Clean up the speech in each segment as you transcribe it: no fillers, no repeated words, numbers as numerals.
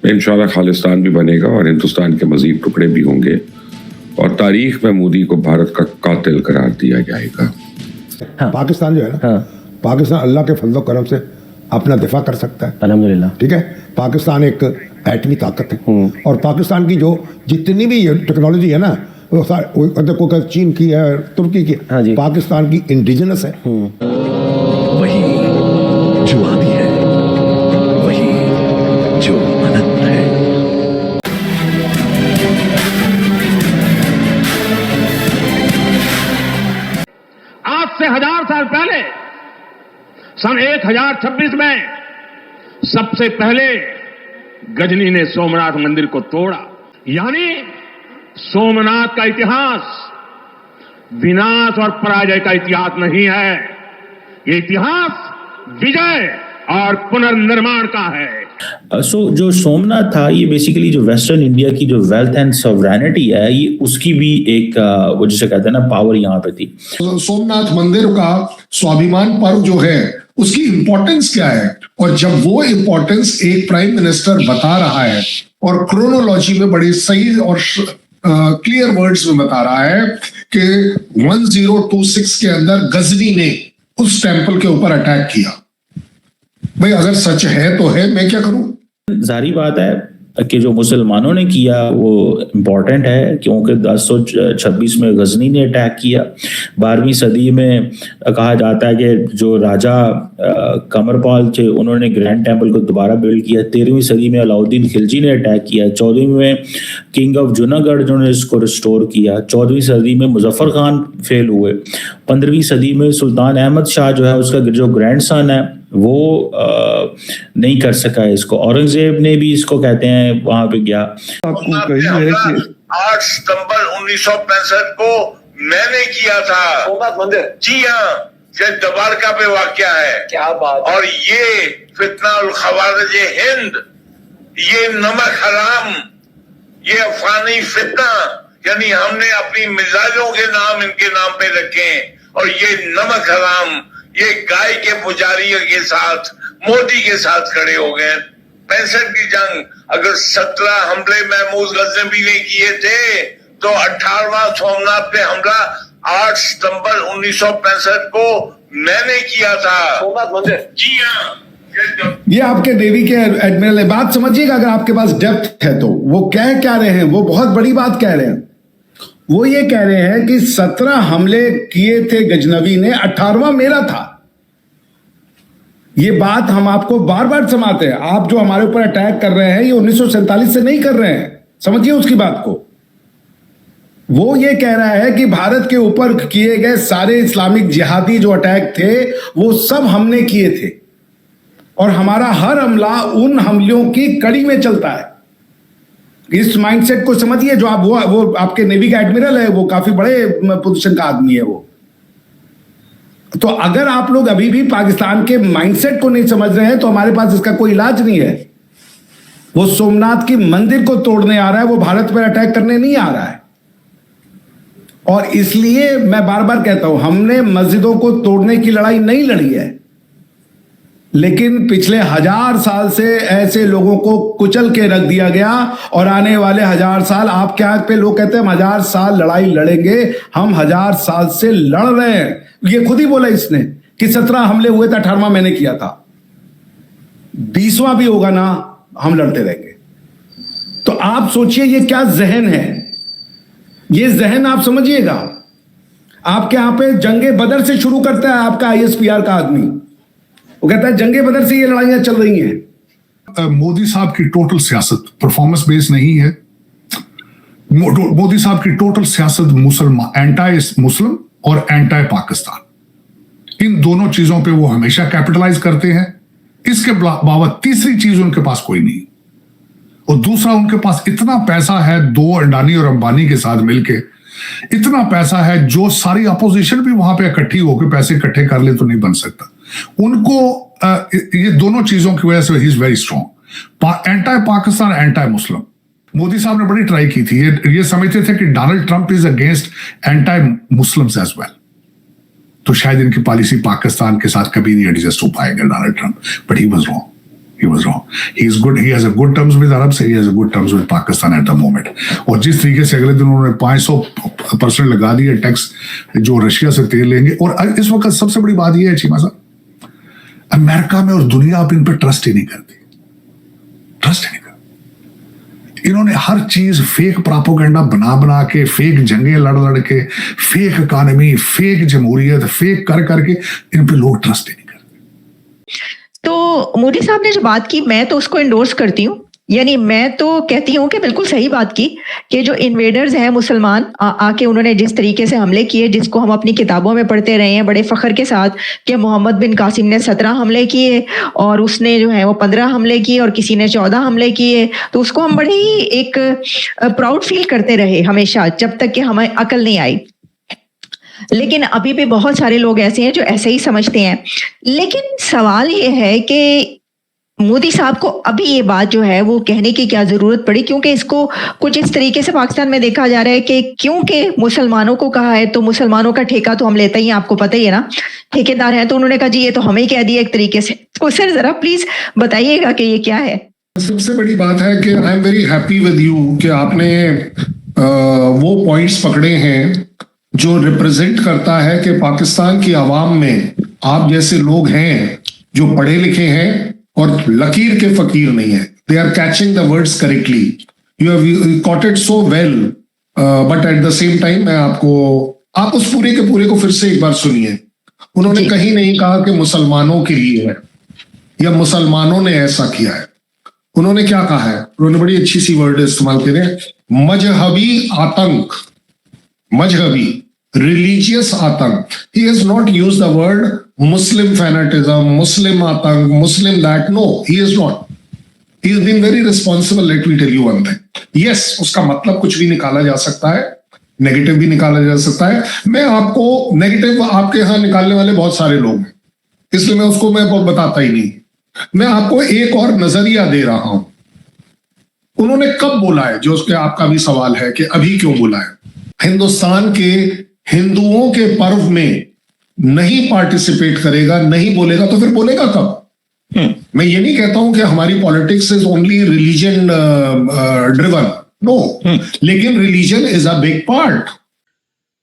इंशाल्लाह खालिस्तान भी बनेगा और हिंदुस्तान के मजीद टुकड़े भी होंगे और तारीख में मोदी को भारत का कातिल करार दिया जाएगा। हाँ। पाकिस्तान जो है ना, हाँ। पाकिस्तान अल्लाह के फजल करम से अपना दिफा कर सकता है, अल्हम्दुलिल्लाह। ठीक है। पाकिस्तान एक एटमी ताकत है और पाकिस्तान की जो जितनी भी टेक्नोलॉजी है ना, वो चीन की है, तुर्की की, हाँ जी। पाकिस्तान की इंडिजिनस है। वही जो आदि है, वही जो अनंत है। आज से 1000 साल पहले सन 1026 में सबसे पहले गजनी ने सोमनाथ मंदिर को तोड़ा। यानी सोमनाथ का इतिहास विनाश और पराजय का इतिहास नहीं है, ये इतिहास विजय और पुनर्निर्माण का है। जो सोमनाथ था, ये बेसिकली जो वेस्टर्न इंडिया की जो वेल्थ एंड सॉवरेनिटी है, ये उसकी भी एक वो जिसे कहते हैं ना पावर यहाँ पे थी। सोमनाथ मंदिर का स्वाभिमान पर्व जो है उसकी इंपॉर्टेंस क्या है, और जब वो इंपॉर्टेंस एक प्राइम मिनिस्टर बता रहा है और क्रोनोलॉजी में बड़ी सही और क्लियर वर्ड्स में बता रहा है कि 1026 के अंदर गजनी ने उस टेंपल के ऊपर अटैक किया, भाई अगर सच है तो है, मैं क्या करूं। जारी बात है कि जो मुसलमानों ने किया वो इम्पोर्टेंट है, क्योंकि 1026 में गजनी ने अटैक किया। 12वीं सदी में कहा जाता है कि जो राजा कमरपाल थे उन्होंने ग्रैंड टेम्पल को दोबारा बिल्ड किया। 13वीं सदी में अलाउद्दीन खिलजी ने अटैक किया। 14वीं में किंग ऑफ जूनागढ़ जो ने इसको रिस्टोर किया। 14वीं सदी में मुजफ्फर खान फेल हुए। 15वीं सदी में सुल्तान अहमद शाह जो है उसका जो ग्रैंड सन है वो नहीं कर सका इसको। औरंगजेब ने भी इसको कहते हैं वहां पे गया। आपको कही है कि 8 सितंबर 1965 को मैंने किया था सोमनाथ मंदिर। जी हाँ, ये दबारका पे वाकया है। क्या बात। और ये फितना उल खवारिज हिंद, ये नमक हराम, ये अफगानी फितना, यानी हमने अपनी मिजाजों के नाम इनके नाम पे रखे और ये नमक हराम ये गाय के पुजारियों के साथ मोदी के साथ खड़े हो गए। 65 की जंग, अगर 17 हमले महमूद गजनवी ने किए थे तो 18वां सोमनाथ पे हमला 8 सितंबर 1965 को मैंने किया था सोमनाथ मंदिर। जी हाँ। ये आपके नेवी के एडमिरल है। बात समझिएगा, अगर आपके पास डेप्थ है तो वो कह क्या रहे हैं, वो बहुत बड़ी बात कह रहे हैं। वो ये कह रहे हैं कि 17 हमले किए थे गजनवी ने, 18वां मेरा था। ये बात हम आपको बार बार सुनाते हैं। आप जो हमारे ऊपर अटैक कर रहे हैं ये 1947 से नहीं कर रहे हैं, समझिए उसकी बात को। वो ये कह रहा है कि भारत के ऊपर किए गए सारे इस्लामिक जिहादी जो अटैक थे वो सब हमने किए थे और हमारा हर हमला उन हमलों की कड़ी में चलता है। इस माइंडसेट को समझिए। जो आप वो आपके नेवी का एडमिरल है, वो काफी बड़े पोजीशन का आदमी है वो। तो अगर आप लोग अभी भी पाकिस्तान के माइंडसेट को नहीं समझ रहे हैं तो हमारे पास इसका कोई इलाज नहीं है। वो सोमनाथ की मंदिर को तोड़ने आ रहा है, वो भारत पर अटैक करने नहीं आ रहा है। और इसलिए मैं बार बार कहता हूं, हमने मस्जिदों को तोड़ने की लड़ाई नहीं लड़ी है, लेकिन पिछले 1000 साल से ऐसे लोगों को कुचल के रख दिया गया और आने वाले 1000 साल आपके यहाँ पे लोग कहते हैं हम 1000 साल लड़ाई लड़ेंगे। हम 1000 साल से लड़ रहे हैं। ये खुद ही बोला इसने कि 17 हमले हुए थे, 18वां मैंने किया था, 20वां भी होगा ना, हम लड़ते रहेंगे। तो आप सोचिए ये क्या जहन है, ये जहन आप समझिएगा। आपके यहां पे जंगे बदर से शुरू करता है आपका ISPR का आदमी, वो कहता है जंगे बदर से ये लड़ाइयां चल रही हैं। मोदी साहब की टोटल सियासत परफॉर्मेंस बेस्ड नहीं है। मोदी साहब की टोटल सियासत मुसलमान, एंटी मुस्लिम और एंटी पाकिस्तान, इन दोनों चीजों पे वो हमेशा कैपिटलाइज करते हैं। इसके बावत तीसरी चीज उनके पास कोई नहीं। और दूसरा, उनके पास इतना पैसा है, 2 अडानी और अंबानी के साथ मिलके इतना पैसा है जो सारी अपोजिशन भी वहां पे इकट्ठी होकर पैसे इकट्ठे कर ले तो नहीं बन सकता। उनको ये दोनों चीजों की वजह से he is very strong. Anti Pakistan, anti Muslim. Modi साहब ने बड़ी ट्राई की थी, ये समझते थे कि Donald Trump is against anti Muslims as well, तो शायद इनकी पॉलिसी पाकिस्तान के साथ कभी नहीं एडजस्ट हो पाएगा Donald Trump, but he was wrong. He was wrong. He's good. He has a good terms with Arabs. He has a good terms with Pakistan at the moment. और जिस तरीके से अगले दिन उन्होंने 500% लगा दिए टैक्स जो रशिया से तेल लेंगे, और इस वक्त सबसे बड़ी बात यह है चीमा साहब, अमेरिका में और दुनिया अब इन पर ट्रस्ट ही नहीं करती, ट्रस्ट ही नहीं करती। इन्होंने हर चीज फेक प्रोपेगेंडा बना बना के, फेक जंगें लड़ लड़ के, फेक इकॉनमी, फेक जमहूरियत, फेक कर करके इन पे लोग ट्रस्ट ही नहीं करते। तो मोदी साहब ने जो बात की, मैं तो उसको इंडोर्स करती हूँ। यानी मैं तो कहती हूँ कि बिल्कुल सही बात की कि जो इन्वेडर्स हैं मुसलमान आके उन्होंने जिस तरीके से हमले किए, जिसको हम अपनी किताबों में पढ़ते रहे हैं बड़े फख्र के साथ कि मोहम्मद बिन कासिम ने 17 हमले किए और उसने जो है वो 15 हमले किए और किसी ने 14 हमले किए, तो उसको हम बड़े ही एक प्राउड फील करते रहे हमेशा, जब तक कि हमें अकल नहीं आई। लेकिन अभी भी बहुत सारे लोग ऐसे हैं जो ऐसे ही समझते हैं। लेकिन सवाल ये है कि मोदी साहब को अभी ये बात जो है वो कहने की क्या जरूरत पड़ी, क्योंकि इसको कुछ इस तरीके से पाकिस्तान में देखा जा रहा है कि क्योंकि मुसलमानों को कहा है तो मुसलमानों का ठेका तो हम लेते ही हैं, आपको पता ही है ना, ठेकेदार हैं, तो उन्होंने कहा जी ये तो हमें कह दिया एक तरीके से। तो सर जरा प्लीज बताइएगा कि ये क्या है। सबसे बड़ी बात है कि I am very happy with you कि आपने वो पॉइंट्स पकड़े हैं जो रिप्रेजेंट करता है कि पाकिस्तान की आवाम में आप जैसे लोग हैं जो पढ़े लिखे हैं और लकीर के फकीर नहीं है। They are catching the words correctly. You have caught it so well, but at the same time मैं आप उस पूरे के पूरे को फिर से एक बार सुनिए। उन्होंने कहीं नहीं कहा कि मुसलमानों के लिए है या मुसलमानों ने ऐसा किया है। उन्होंने क्या कहा है? उन्होंने बड़ी अच्छी सी वर्ड इस्तेमाल करे, मजहबी आतंक, मजहबी रिलीजियस आतंक। He has not used the word Muslim fanatism, Muslim आतंक, Muslim that. No, he is not. He has been very responsible. Let me tell you one thing. Yes, उसका मतलब कुछ भी निकाला जा सकता है, नेगेटिव भी निकाला जा सकता है। मैं आपको नेगेटिव आपके यहाँ निकालने वाले बहुत सारे लोग हैं, इसलिए मैं उसको मैं बताता ही नहीं। मैं आपको एक और नजरिया दे रहा हूं। उन्होंने कब बोला है, जो उसके आपका भी सवाल है कि अभी क्यों बोला है। हिंदुस्तान के हिंदुओं के पर्व में नहीं पार्टिसिपेट करेगा, नहीं बोलेगा, तो फिर बोलेगा कब? मैं ये नहीं कहता हूं कि हमारी politics is only religion driven, no, लेकिन religion is a big part.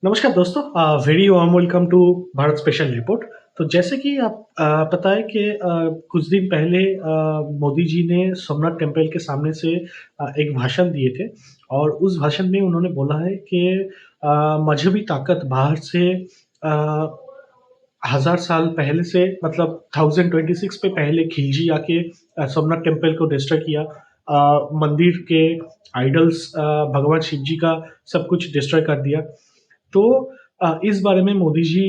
नमस्कार दोस्तों, very warm welcome to Bharat special report. तो जैसे कि आप पता है कि कुछ दिन पहले मोदी जी ने सोमनाथ टेम्पल के सामने से एक भाषण दिए थे और उस भाषण में उन्होंने बोला है कि मजहबी ताकत बाहर से 1000 साल पहले से, मतलब 1026 पे पहले खिलजी आके सोमनाथ टेम्पल को डिस्ट्रॉय किया, मंदिर के आइडल्स, भगवान शिव जी का सब कुछ डिस्ट्रॉय कर दिया। तो इस बारे में मोदी जी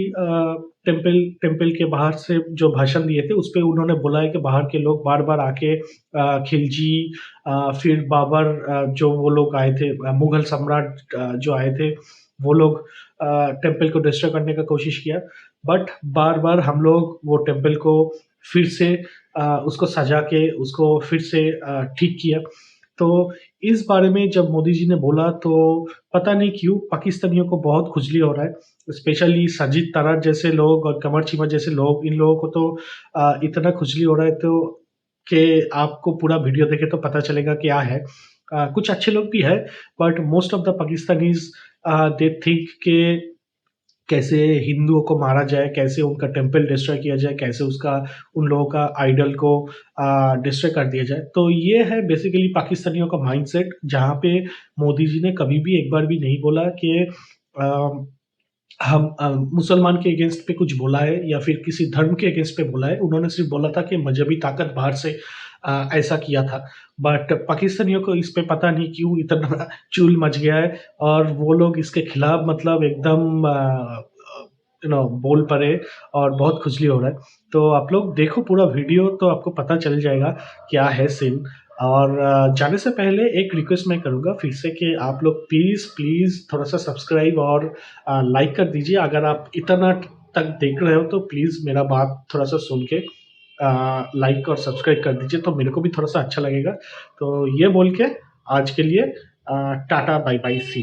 टेम्पल के बाहर से जो भाषण दिए थे उस पे उन्होंने बोला है कि बाहर के लोग बार बार आके खिलजी, फिर बाबर, जो वो लोग आए थे, मुगल सम्राट जो आए थे, वो लोग टेम्पल को डिस्ट्रॉय करने का कोशिश किया, बट बार बार हम लोग वो टेम्पल को फिर से उसको सजा के उसको फिर से ठीक किया। तो इस बारे में जब मोदी जी ने बोला तो पता नहीं क्यों पाकिस्तानियों को बहुत खुजली हो रहा है, स्पेशली साजिद तरार जैसे लोग और कमर चीमा जैसे लोग, इन लोगों को तो इतना खुजली हो रहा है तो कि आपको पूरा वीडियो देखे तो पता चलेगा क्या है। कुछ अच्छे लोग भी है, but most of the Pakistanis they think के कैसे हिंदुओं को मारा जाए, कैसे उनका टेम्पल डिस्ट्रॉय किया जाए, कैसे उसका उन लोगों का आइडल को डिस्ट्रॉय कर दिया जाए। तो ये है बेसिकली पाकिस्तानियों का माइंडसेट, जहाँ पे मोदी जी ने कभी भी एक बार भी नहीं बोला कि हम मुसलमान के अगेंस्ट पे कुछ बोला है या फिर किसी धर्म के अगेंस्ट पे बोला है। उन्होंने सिर्फ बोला था कि मजहबी ताकत बाहर से ऐसा किया था। बट पाकिस्तानियों को इस पे पता नहीं क्यों इतना चूल मच गया है और वो लोग इसके खिलाफ मतलब एकदम बोल पड़े और बहुत खुजली हो रहा है। तो आप लोग देखो पूरा वीडियो तो आपको पता चल जाएगा क्या है सीन। और जाने से पहले एक रिक्वेस्ट मैं करूँगा फिर से कि आप लोग प्लीज़ थोड़ा सा सब्सक्राइब और लाइक कर दीजिए। अगर आप इतना तक देख रहे हो तो प्लीज़ मेरा बात थोड़ा सा सुन के लाइक और सब्सक्राइब कर दीजिए, तो मेरे को भी थोड़ा सा अच्छा लगेगा। तो ये बोल के आज के लिए टाटा बाय बाय सी।